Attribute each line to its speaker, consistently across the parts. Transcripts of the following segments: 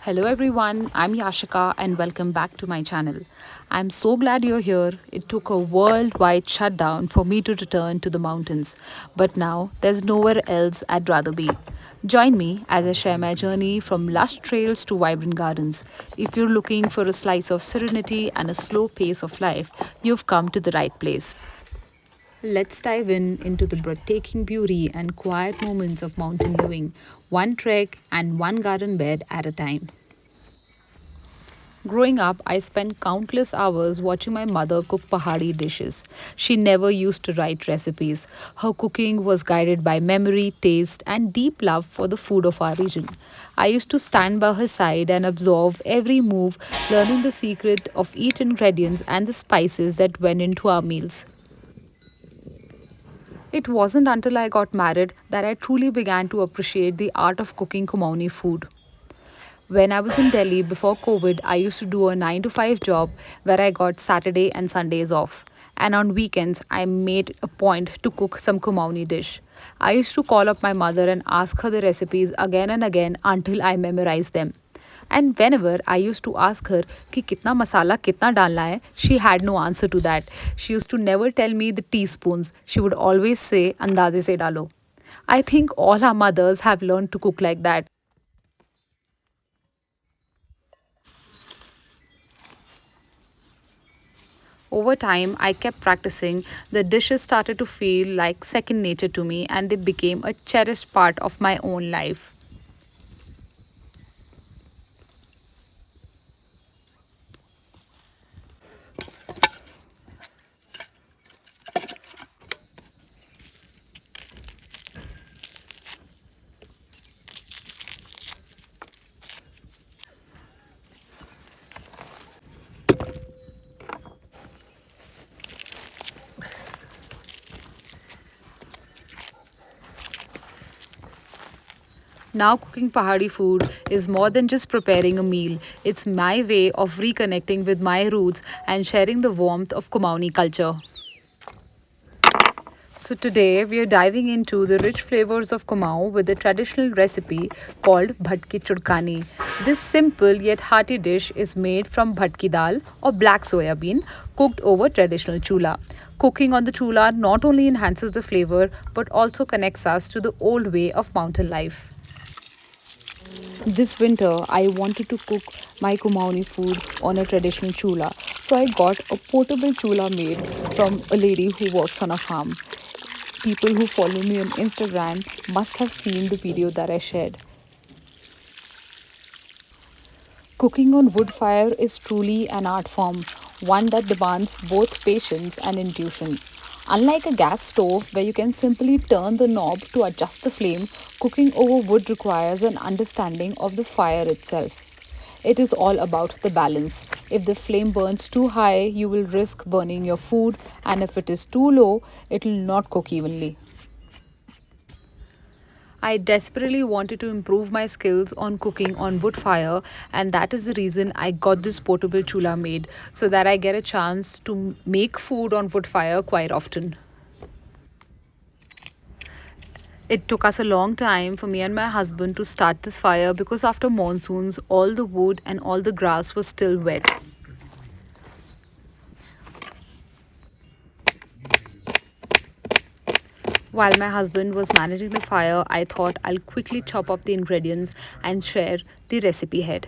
Speaker 1: Hello everyone, I'm Yashika and welcome back to my channel. I'm so glad you're here. It took a worldwide shutdown for me to return to the mountains, but now there's nowhere else I'd rather be. Join me as I share my journey from lush trails to vibrant gardens. If you're looking for a slice of serenity and a slow pace of life, you've come to the right place. Let's dive into the breathtaking beauty and quiet moments of mountain living, one trek and one garden bed at a time. Growing up, I spent countless hours watching my mother cook pahadi dishes. She never used to write recipes. Her cooking was guided by memory, taste, and deep love for the food of our region. I used to stand by her side and observe every move, learning the secret of each ingredient and the spices that went into our meals. It wasn't until I got married that I truly began to appreciate the art of cooking Kumaoni food. When I was in Delhi before COVID, I used to do a 9 to 5 job where I got Saturday and Sundays off. And on weekends, I made a point to cook some Kumaoni dish. I used to call up my mother and ask her the recipes again and again until I memorized them. And whenever I used to ask her कि कितना masala कितना डालना है, she had no answer to that. She used to never tell me the teaspoons. She would always say अंदाजे से डालो. I think all our mothers have learned to cook like that. Over time, I kept practicing. The dishes started to feel like second nature to me and they became a cherished part of my own life. Now, cooking pahadi food is more than just preparing a meal. It's my way of reconnecting with my roots and sharing the warmth of Kumaoni culture. So today we are diving into the rich flavors of Kumaon with a traditional recipe called Bhatt ki churkani. This simple yet hearty dish is made from bhatt ki dal or black soya bean cooked over traditional chula. Cooking on the chula not only enhances the flavor but also connects us to the old way of mountain life. This winter, I wanted to cook my Kumaoni food on a traditional chula, so I got a portable chula made from a lady who works on a farm. People who follow me on Instagram must have seen the video that I shared. Cooking on wood fire is truly an art form, one that demands both patience and intuition. Unlike a gas stove where you can simply turn the knob to adjust the flame, cooking over wood requires an understanding of the fire itself. It is all about the balance. If the flame burns too high, you will risk burning your food, and if it is too low, it will not cook evenly. I desperately wanted to improve my skills on cooking on wood fire, and that is the reason I got this portable chula made so that I get a chance to make food on wood fire quite often. It took us a long time for me and my husband to start this fire because after monsoons, all the wood and all the grass was still wet. While my husband was managing the fire, I thought I'll quickly chop up the ingredients and share the recipe ahead.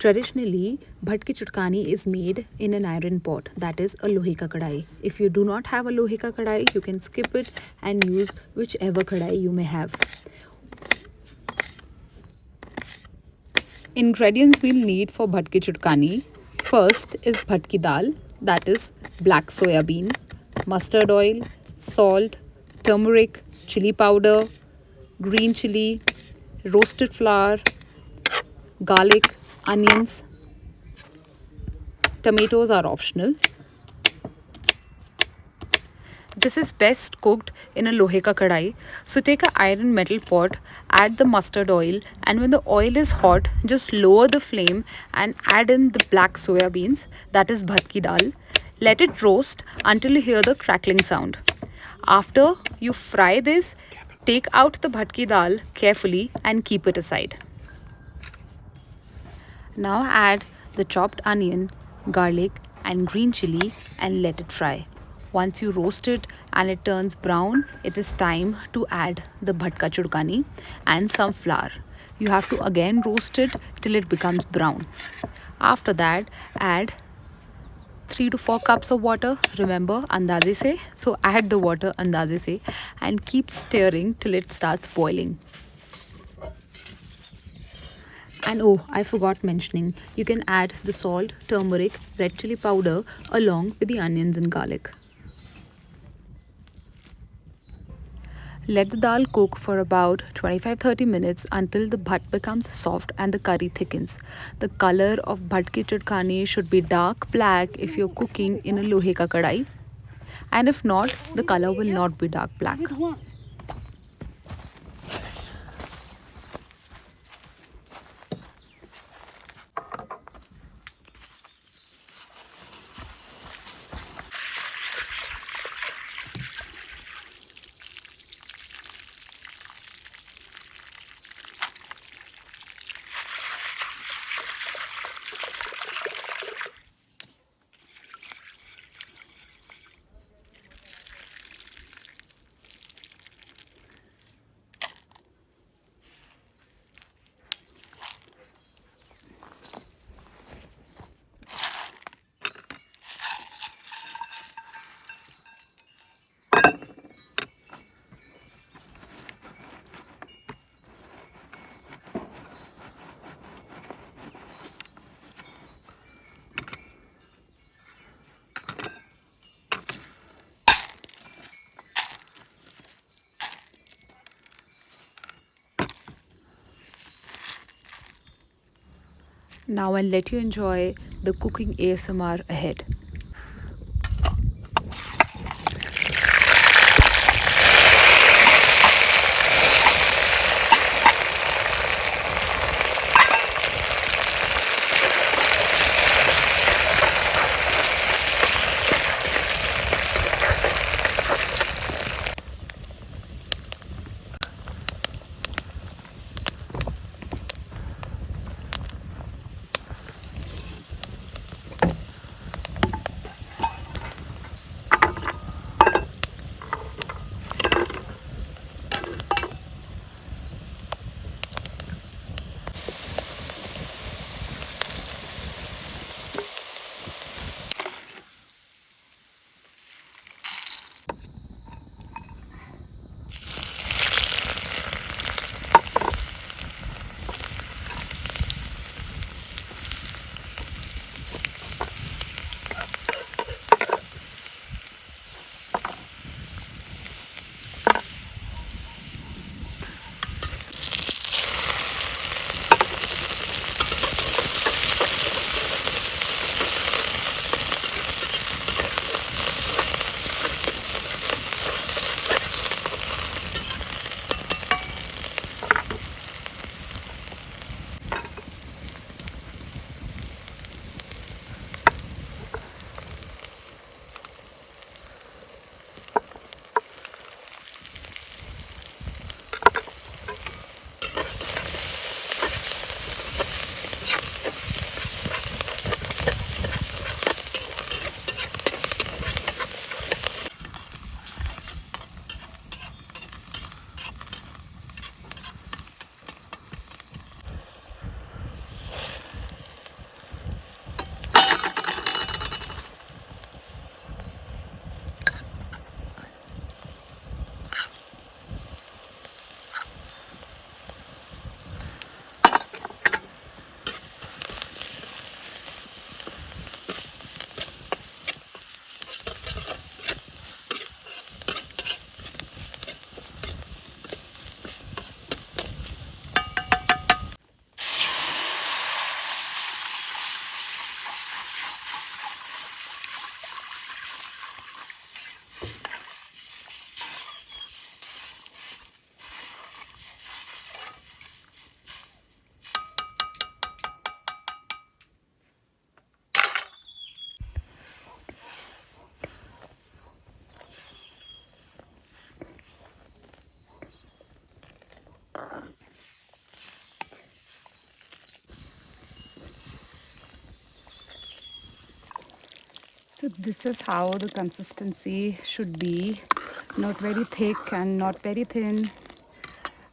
Speaker 1: Traditionally, bhat ki churkani is made in an iron pot, that is a lohe ka kadai. If you do not have a lohe ka kadai, you can skip it and use whichever kadai you may have. Ingredients we'll need for bhat ki churkani. First is bhat ki dal. that is black soya bean, mustard oil, salt, turmeric, chili powder, green chili, roasted flour, garlic, onions. Tomatoes are optional. This is best cooked in a lohe ka kadai. So take a iron metal pot, add the mustard oil, and when the oil is hot, just lower the flame and add in the black soya beans, that is bhat ki dal. Let it roast until you hear the crackling sound. After you fry this, take out the bhat ki dal carefully and keep it aside. Now add the chopped onion, garlic, and green chili and let it fry. Once you roast it and it turns brown, it is time to add the bhatka churkani and some flour. You have to again roast it till it becomes brown. After that, add 3 to 4 cups of water. Remember, andaze se. So add the water andaze se and keep stirring till it starts boiling. And oh, I forgot mentioning, you can add the salt, turmeric, red chili powder along with the onions and garlic. Let the dal cook for about 25-30 minutes until the bhat becomes soft and the curry thickens. The color of bhat ki chutkhani should be dark black if you're cooking in a lohe ka kadai, and if not, the color will not be dark black. Now I'll let you enjoy the cooking ASMR ahead. So this is how the consistency should be. Not very thick and not very thin.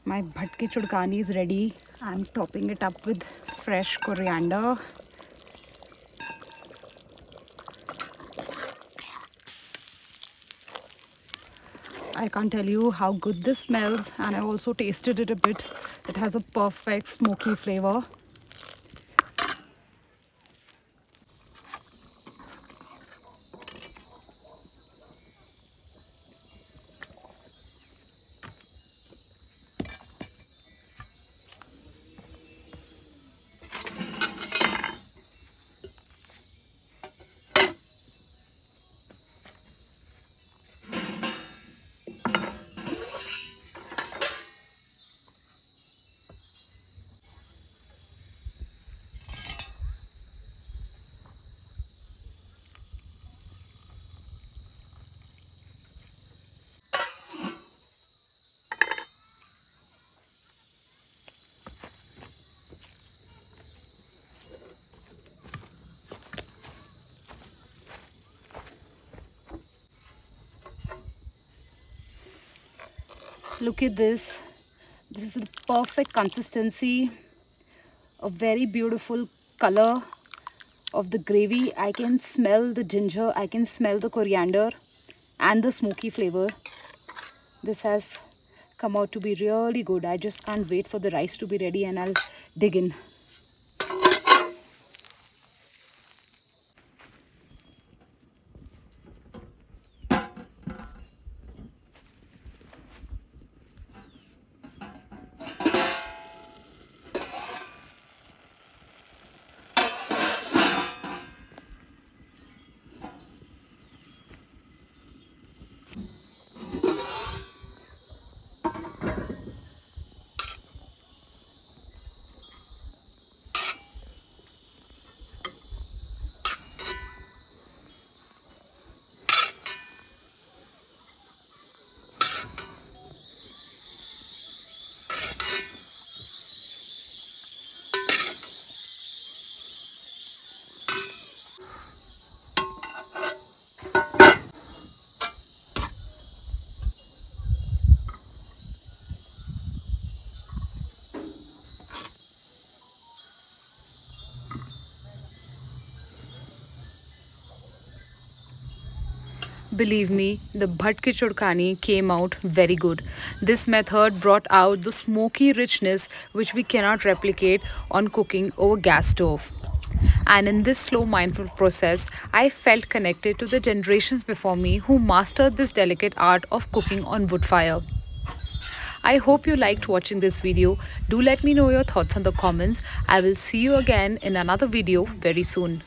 Speaker 1: My bhatt ki churkani is ready. I'm topping it up with fresh coriander. I can't tell you how good this smells, and I also tasted it a bit. It has a perfect smoky flavor. Look at this. This is the perfect consistency, a very beautiful color of the gravy. I can smell the ginger, I can smell the coriander and the smoky flavor. This has come out to be really good. I just can't wait for the rice to be ready and I'll dig in. Believe me, the Bhatt ki churkani came out very good. This method brought out the smoky richness which we cannot replicate on cooking over gas stove. And in this slow mindful process, I felt connected to the generations before me who mastered this delicate art of cooking on wood fire. I hope you liked watching this video. Do let me know your thoughts in the comments. I will see you again in another video very soon.